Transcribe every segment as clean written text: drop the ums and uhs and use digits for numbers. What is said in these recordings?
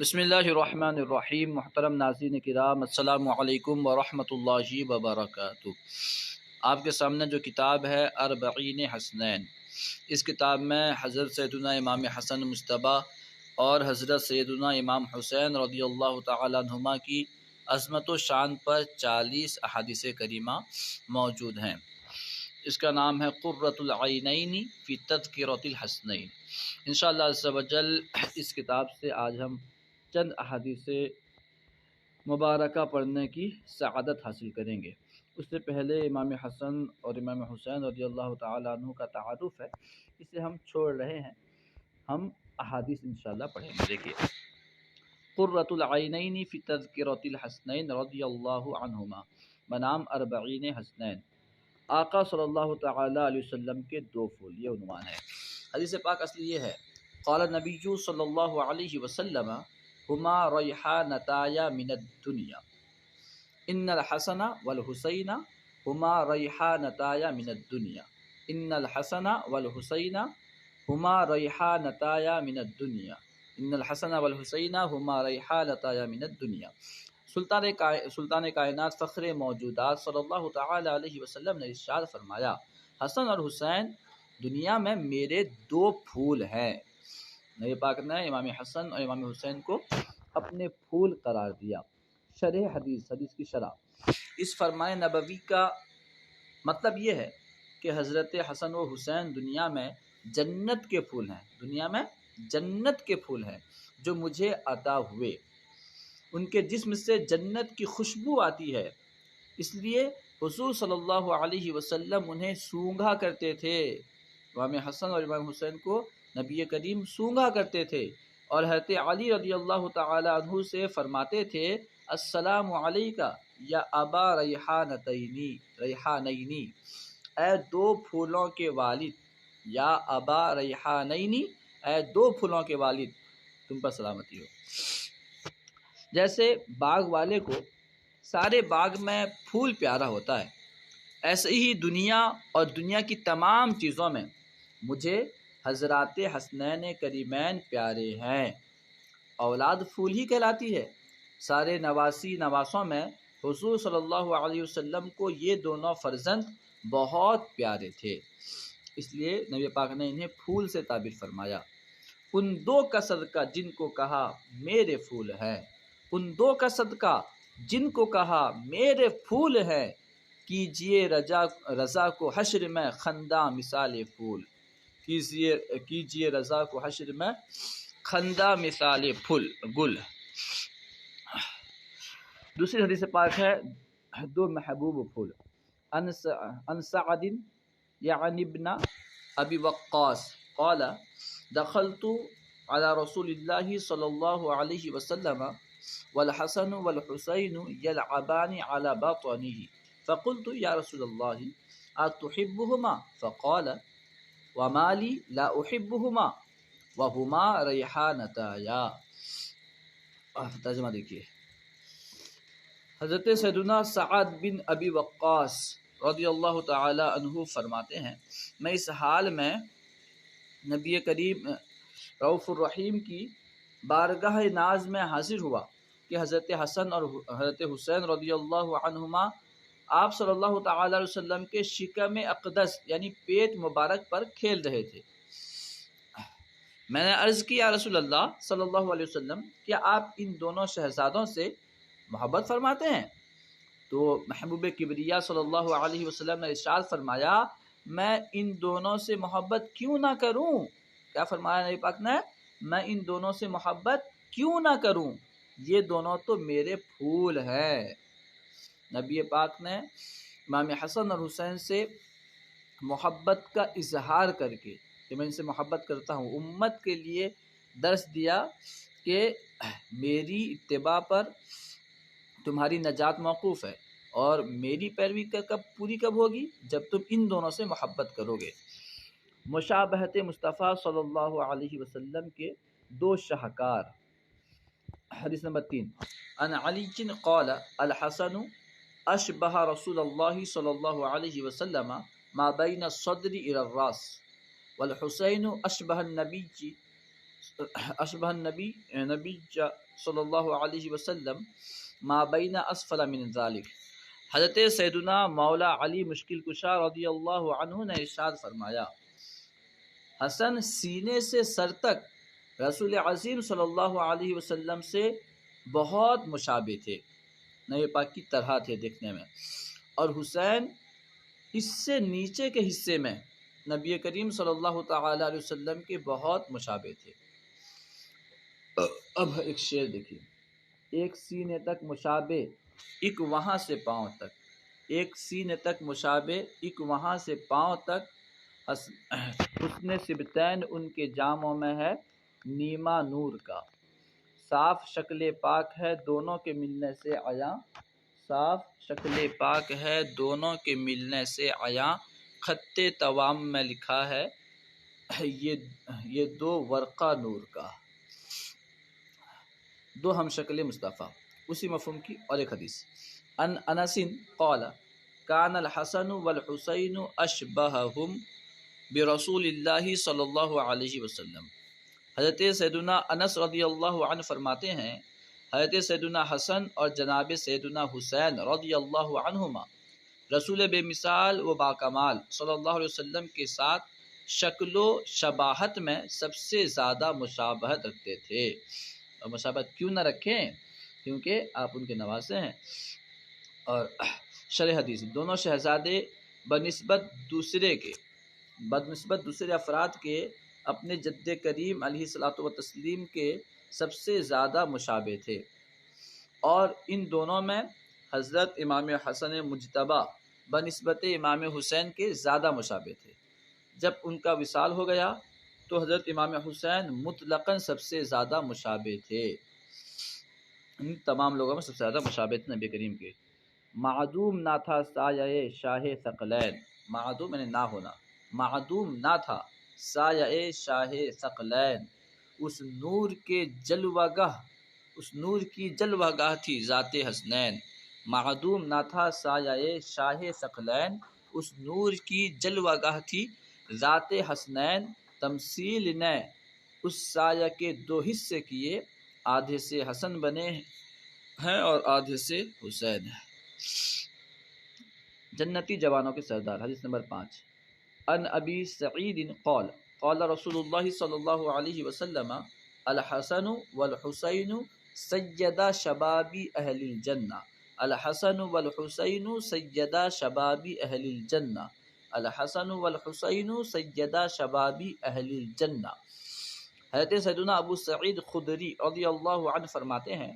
بسم اللہ الرحمن الرحیم۔ محترم ناظرین کرام، السلام علیکم ورحمۃ اللہ وبرکاتہ۔ آپ کے سامنے جو کتاب ہے اربعین حسنین، اس کتاب میں حضرت سیدنا امام حسن مجتبیٰ اور حضرت سیدنا امام حسین رضی اللہ تعالیٰ عنہما کی عظمت و شان پر 40 احادیث کریمہ موجود ہیں۔ اس کا نام ہے قرۃ العینین فی تذکرۃ الحسنین۔ انشاءاللہ عز و جل اس کتاب سے آج ہم چند احادیث مبارکہ پڑھنے کی سعادت حاصل کریں گے۔ اس سے پہلے امام حسن اور امام حسین رضی اللہ تعالیٰ عنہ کا تعارف ہے، اسے ہم چھوڑ رہے ہیں، ہم احادیث انشاءاللہ پڑھیں گے۔ دیکھیے، قرۃ العینین فی تذکرۃ الحسنین رضی اللہ عنہما بنام اربعین حسنین، آقا صلی اللہ تعالیٰ علیہ وسلم کے دو پھول، یہ عنوان ہے۔ حدیث پاک اصلی یہ ہے، قال النبی صلی اللہ علیہ وسلم ہما ریحانتایا من الدنیا، ان الحسن والحسین ہما ریحانتایا من الدنیا، ان الحسن والحسین ہما ریحانتایا من الدنیا، ان الحسن والحسین ہما ریحانتایا من الدنیا۔ سلطان کائنات فخر موجودات صلی اللہ تعالی علیہ وسلم نے ارشاد فرمایا، حسن اور حسین دنیا میں میرے دو پھول ہیں۔ نبی پاک نے امام حسن اور امام حسین کو اپنے پھول قرار دیا۔ شرح حدیث کی شرح، اس فرمان نبوی کا مطلب یہ ہے کہ حضرت حسن و حسین دنیا میں جنت کے پھول ہیں، دنیا میں جنت کے پھول ہیں جو مجھے عطا ہوئے۔ ان کے جسم سے جنت کی خوشبو آتی ہے، اس لیے حضور صلی اللہ علیہ وسلم انہیں سونگھا کرتے تھے۔ امام حسن اور امام حسین کو نبی کریم سونگھا کرتے تھے، اور حضرت علی رضی اللہ تعالی عنہ سے فرماتے تھے، السلام علیکہ یا ابا ریحانینی، اے دو پھولوں کے والد، یا ابا ریحانینی، اے دو پھولوں کے والد، تم پر سلامتی ہو۔ جیسے باغ والے کو سارے باغ میں پھول پیارا ہوتا ہے، ایسے ہی دنیا اور دنیا کی تمام چیزوں میں مجھے حضرات حسنین کریمین پیارے ہیں۔ اولاد پھول ہی کہلاتی ہے۔ سارے نواسوں میں حضور صلی اللہ علیہ وسلم کو یہ دونوں فرزند بہت پیارے تھے، اس لیے نبی پاک نے انہیں پھول سے تعبیر فرمایا۔ ان دو کا صدقہ جن کو کہا میرے پھول ہیں، ان دو کا صدقہ جن کو کہا میرے پھول ہیں، کیجئے رضا کو حشر میں خندہ مثال پھول، کیجئے رضا کو حشر میں خندہ مثال پھول گل۔ دوسری حدیث پاک ہے دو محبوب پھول۔ ان سعد یعنی ابن ابی وقاص قال دخلت على رسول اللہ صلی اللہ علیہ وسلم والحسن والحسین یلعبان على بطنه فقلت یا رسول اللہ اتحبهما فقال وما لی لا احبهما وہما ریحانتایا۔ ترجمہ دیکھیے، حضرت سیدنا سعد بن ابی وقاص رضی اللہ تعالی عنہ فرماتے ہیں، میں اس حال میں نبی کریم رؤوف الرحیم کی بارگاہ ناز میں حاضر ہوا کہ حضرت حسن اور حضرت حسین رضی اللہ عنہما آپ صلی اللہ تعالی علیہ وسلم کے شکم اقدس یعنی پیٹ مبارک پر کھیل رہے تھے۔ میں نے عرض کی، یا رسول اللہ صلی اللہ علیہ وسلم، کیا آپ ان دونوں شہزادوں سے محبت فرماتے ہیں؟ تو محبوب کبریا صلی اللہ علیہ وسلم نے ارشاد فرمایا، میں ان دونوں سے محبت کیوں نہ کروں؟ کیا فرمایا نبی پاک نے؟ میں ان دونوں سے محبت کیوں نہ کروں، یہ دونوں تو میرے پھول ہیں۔ نبی پاک نے امام حسن اور حسین سے محبت کا اظہار کر کے کہ میں ان سے محبت کرتا ہوں، امت کے لیے درس دیا کہ میری اتباع پر تمہاری نجات موقوف ہے، اور میری پیروی پوری کب ہوگی؟ جب تم ان دونوں سے محبت کرو گے۔ مشابہت مصطفیٰ صلی اللہ علیہ وسلم کے دو شاہکار۔ حدیث نمبر 3، ان علی قال الحسن اشبہ رسول اللہ صلی اللہ علیہ وسلم ما بین الصدر الى الراس، والحسین اشبہ النبی اشبہ نبی نبی صلی اللہ علیہ وسلم ما بین اسفل من ذالک۔ حضرت سیدنا مولا علی مشکل کشا رضی اللہ عنہ نے ارشاد فرمایا، حسن سینے سے سر تک رسول عظیم صلی اللہ علیہ وسلم سے بہت مشابہ تھے، نبی پاک کی طرح تھے دیکھنے میں، اور حسین اس سے نیچے کے حصے میں نبی کریم صلی اللہ تعالی علیہ وسلم کے بہت مشابہ تھے۔ اب ایک شعر دیکھیے، ایک سینے تک مشابہ ایک وہاں سے پاؤں تک، ایک سینے تک مشابہ ایک وہاں سے پاؤں تک، حسن سبتین ان کے جاموں میں ہے نیما نور کا، صاف شکل پاک ہے دونوں کے ملنے سے عیاں، صاف شکل پاک ہے دونوں کے ملنے سے عیاں، خط توام میں لکھا ہے یہ دو ورقہ نور کا، دو ہم شکل مصطفیٰ۔ اسی مفہوم کی اور ایک حدیث، ان انس قال کان الحسن والحسین اشبہہم برسول اللہ صلی اللہ علیہ وسلم۔ حضرت سیدنا انس رضی اللہ عنہ فرماتے ہیں، حضرت سیدنا حسن اور جناب سیدنا حسین رضی اللہ عنہما رسول بے مثال و باکمال صلی اللہ علیہ وسلم کے ساتھ شکل و شباہت میں سب سے زیادہ مشابہت رکھتے تھے۔ اور مشابہت کیوں نہ رکھیں؟ کیونکہ آپ ان کے نواسے ہیں۔ اور شرح حدیث، دونوں شہزادے بنسبت دوسرے افراد کے اپنے جد کریم علیہ الصلوۃ والتسلیم کے سب سے زیادہ مشابہ تھے، اور ان دونوں میں حضرت امام حسن مجتبی بنسبت امام حسین کے زیادہ مشابہ تھے۔ جب ان کا وصال ہو گیا تو حضرت امام حسین مطلقاً سب سے زیادہ مشابہ تھے، ان تمام لوگوں میں سب سے زیادہ مشابہ تھے نبی کریم کے۔ معدوم نہ تھا سایہ شاہ ثقلین، معدوم یعنی نہ ہونا، معدوم نہ تھا سایہ شاہ ثقلین، اس نور کی جلوہ گاہ تھی ذات حسنین، معدوم نہ تھا سایہ شاہ ثقلین، اس نور کی جلوہ گاہ تھی ذات حسنین، تمثیل نے اس سایہ کے دو حصے کیے، آدھے سے حسن بنے ہیں اور آدھے سے حسین ہے۔ جنتی جوانوں کے سردار، حدیث نمبر 5، ان ابی سعید قال قال رسول اللہ صلی اللہ علیہ وسلم الحسن والحسین سیدا شباب اہل الجنہ، الحسن والحسین سیدا شباب اہل الجنہ، الحسن والحسین سیدا شباب اہل الجنہ۔ حضرت سیدنا ابو سعید خدری رضی اللہ عنہ فرماتے ہیں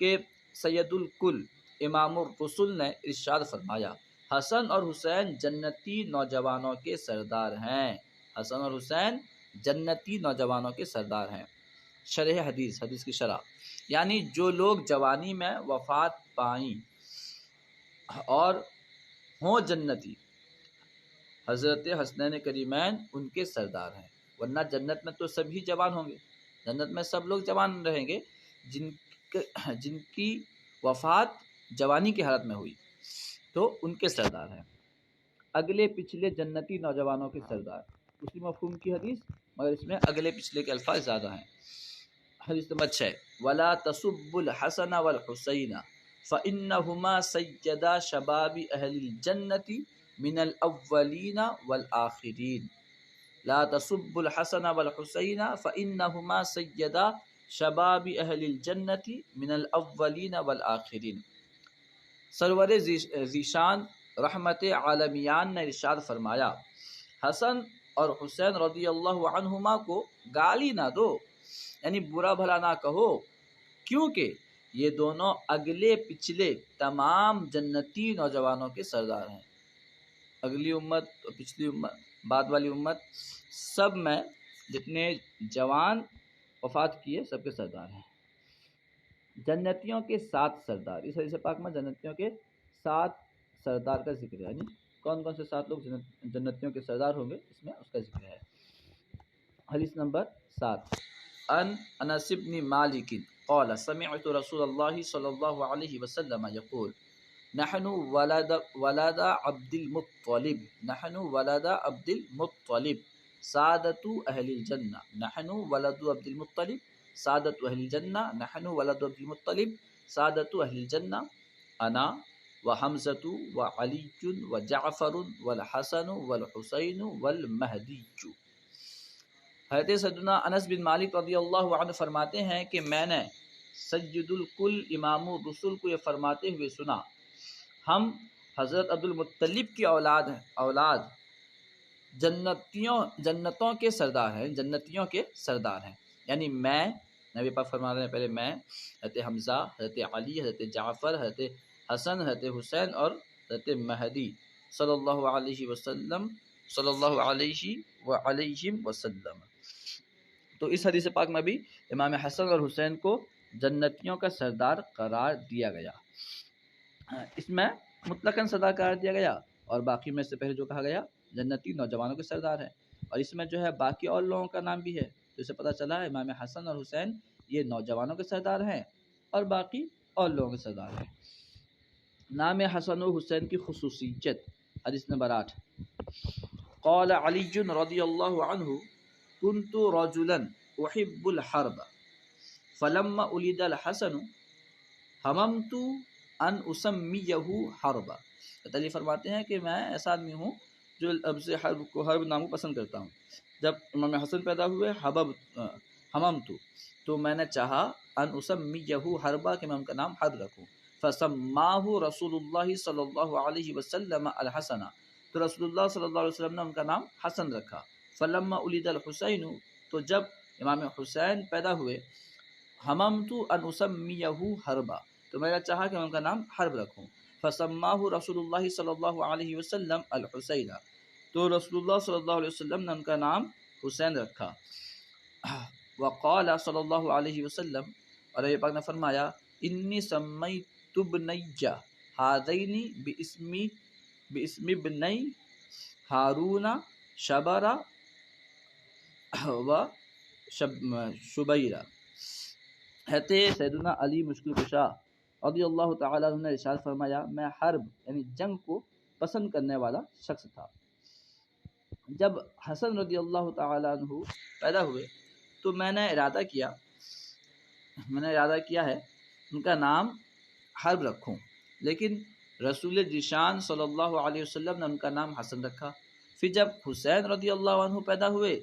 کہ سید الکل امام الرسل نے ارشاد فرمایا، حسن اور حسین جنتی نوجوانوں کے سردار ہیں، حسن اور حسین جنتی نوجوانوں کے سردار ہیں۔ شرح حدیث، حدیث کی شرح، یعنی جو لوگ جوانی میں وفات پائیں اور ہوں جنتی، حضرت حسنین کریمین ان کے سردار ہیں، ورنہ جنت میں تو سبھی جوان ہوں گے، جنت میں سب لوگ جوان رہیں گے جن کی وفات جوانی کی حالت میں ہوئی تو ان کے سردار ہیں۔ اگلے پچھلے جنتی نوجوانوں کے سردار، اسی مفہوم کی حدیث مگر اس میں اگلے پچھلے کے الفاظ زیادہ ہیں۔ حدیث نمبر 6، ولا تسبوا الحسن والحسین فانہما سیدا شباب اہل الجنۃ من الاولین والآخرین، لا تسبوا الحسن والحسین فانہما سیدا شباب اہل الجنۃ من الاولین والآخرین۔ سرور ذیشان رحمت عالمیان نے ارشاد فرمایا، حسن اور حسین رضی اللہ عنہما کو گالی نہ دو، یعنی برا بھلا نہ کہو، کیونکہ یہ دونوں اگلے پچھلے تمام جنتی نوجوانوں کے سردار ہیں۔ اگلی امت اور پچھلی امت، بعد والی امت، سب میں جتنے جوان وفات کیے سب کے سردار ہیں۔ جنتیوں کے 7 سردار، اس حدیث پاک میں جنتیوں کے 7 سردار کا ذکر ہے، یعنی کون کون سے 7 لوگ جنتیوں کے سردار ہوں گے اس میں اس کا ذکر ہے۔ حدیث نمبر 7، ان انس بن مالک قال سمعت رسول اللہ صلی اللہ علیہ وسلم یقول نحن ولد عبد المطلب، نحن ولد عبد المطلب سعادت اہل الجنہ نحن ولد عبد المطلب، سعادت اہل الجنہ نحن ولد عبد المطلب، سعادت اہل الجنہ انا وحمزۃ وعلی وجعفر والحسن والحسین والمہدی۔ حضرت سیدنا انس بن مالک رضی اللہ عنہ فرماتے ہیں کہ میں نے سید الکل امام الرسل کو یہ فرماتے ہوئے سنا، ہم حضرت عبد المطلب کی اولاد جنتوں کے سردار ہیں، جنتیوں کے سردار ہیں۔ یعنی میں، نبی پاک فرما رہے ہیں پہلے میں، حضرت حمزہ، حضرت علی، حضرت جعفر، حضرت حسن، حضرت حسین اور حضرت مہدی صلی اللہ علیہ وسلم، صلی اللہ علیہ وسلم۔ تو اس حدیث پاک میں بھی امام حسن اور حسین کو جنتیوں کا سردار قرار دیا گیا۔ اس میں مطلقاً سردار قرار دیا گیا، اور باقی میں سے پہلے جو کہا گیا جنتی نوجوانوں کے سردار ہیں، اور اس میں جو ہے باقی اور لوگوں کا نام بھی ہے، تو اسے پتہ چلا امام حسن اور حسین یہ نوجوانوں کے سردار ہیں اور باقی اور لوگوں کے سردار ہیں۔ نام حسن و حسین کی خصوصیت، حدیث نمبر 8، قال علی رضی اللہ عنہ كنت رجلا احب الحرب فلما ولد الحسن هممت ان اسمیہ حربا۔ علی فرماتے ہیں کہ میں ایسا آدمی ہوں جو لفظ حرب نام کو پسند کرتا ہوں۔ جب امام حسن پیدا ہوئے هممت، تو میں نے چاہا ان اسمیہ حربا کہ میں ان کا نام حرب رکھوں، فسماہ رسول اللہ صلی اللہ علیہ وسلم الحسن، تو رسول اللہ صلی اللہ علیہ وسلم نے ان کا نام حسن رکھا۔ فلما ولد الحسین، تو جب امام حسین پیدا ہوئے، هممت ان اسمیہ حربا، تو میں نے چاہا کہ میں ان کا نام حرب رکھوں، فسماہ رسول اللہ صلی اللہ علیہ وسلم الحسین، تو رسول اللہ صلی اللہ علیہ وسلم نے ان کا نام حسین رکھا۔ وقال صلی اللہ علیہ وسلم، اور نبی پاک نے فرمایا، انی سمیت ابنی ہذین باسم ابنی ہارون شبرا و شبیرہ۔ حضرت سیدنا علی مشکل کشا رضی اللہ تعالیٰ عنہ نے ارشاد فرمایا، میں حرب یعنی جنگ کو پسند کرنے والا شخص تھا۔ جب حسن رضی اللہ تعالیٰ عنہ پیدا ہوئے تو میں نے ارادہ کیا ہے ان کا نام حرب رکھوں، لیکن رسول ذیشان صلی اللہ علیہ وسلم نے ان کا نام حسن رکھا۔ پھر جب حسین رضی اللہ عنہ پیدا ہوئے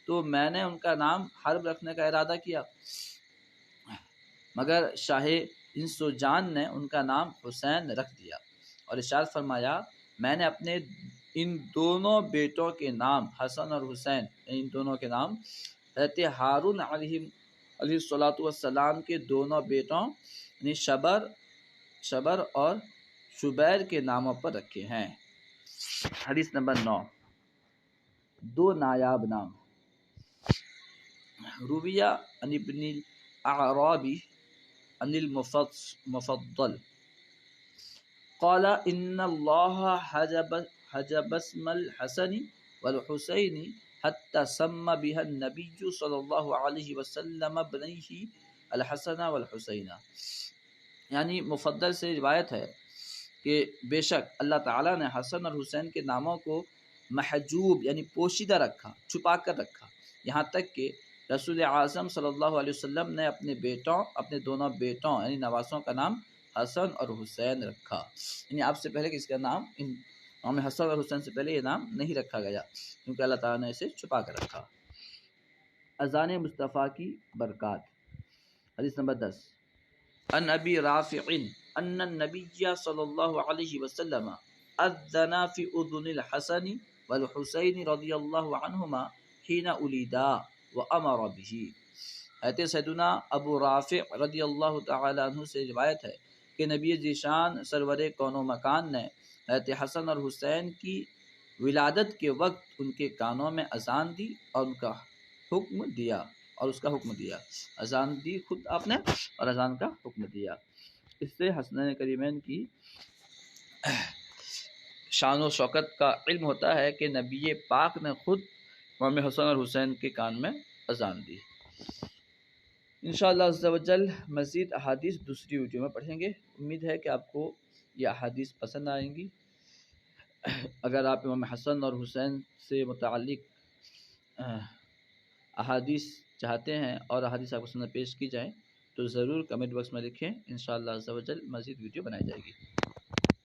تو میں نے ان کا نام حرب رکھنے کا ارادہ کیا، مگر شاہ انس و جان نے ان کا نام حسین رکھ دیا، اور ارشاد فرمایا، میں نے اپنے ان دونوں بیٹوں کے نام حسن اور حسین، ان دونوں کے نام حضرت ہارون علیہ الصلاۃ والسلام کے دونوں بیٹوں یعنی شبر اور شبیر کے ناموں پر رکھے ہیں۔ حدیث نمبر 9، دو نایاب نام۔ رویہ عن ابن الاعرابی عن المفضل قال ان اللہ حجب اسم الحسن والحسین حتی سمى بها النبی صلی اللہ علیہ وسلم ابنیہ الحسن والحسین۔ یعنی مفضل سے روایت ہے کہ بے شک اللہ تعالیٰ نے حسن اور حسین کے ناموں کو محجوب یعنی پوشیدہ رکھا، چھپا کر رکھا، یہاں تک کہ رسول اعظم صلی اللہ علیہ وسلم نے اپنے دونوں بیٹوں یعنی نواسوں کا نام حسن اور حسین رکھا۔ یعنی آپ سے پہلے کس کا نام، امام حسن اور حسین سے پہلے یہ نام نہیں رکھا گیا، کیونکہ اللہ تعالیٰ نے اسے چھپا کر رکھا۔ اذان مصطفیٰ کی برکات، حدیث نمبر 10، ان ابی رافع ان النبی صلی اللہ علیہ وسلم اذن فی اذن الحسن والحسین رضی اللہ عنہما حین ولیدا وامر به۔ حضرت سیدنا ابو رافع رضی اللہ تعالی عنہ سے روایت ہے کہ نبی ذیشان سرور کون و مکان نے حضرت حسن اور حسین کی ولادت کے وقت ان کے کانوں میں اذان دی اور ان کا حکم دیا، اور اس کا حکم دیا، اذان دی خود آپ نے اور اذان کا حکم دیا۔ اس سے حسنین کریمین کی شان و شوکت کا علم ہوتا ہے کہ نبی پاک نے خود امام حسن اور حسین کے کان میں اذان دی۔ انشاءاللہ عز و جل مزید احادیث دوسری ویڈیو میں پڑھیں گے۔ امید ہے کہ آپ کو یہ احادیث پسند آئیں گی۔ اگر آپ امام حسن اور حسین سے متعلق احادیث چاہتے ہیں اور احادیث آپ کو سامنے پیش کی جائیں تو ضرور کمنٹ باکس میں لکھیں، انشاءاللہ عز و جل مزید ویڈیو بنائی جائے گی۔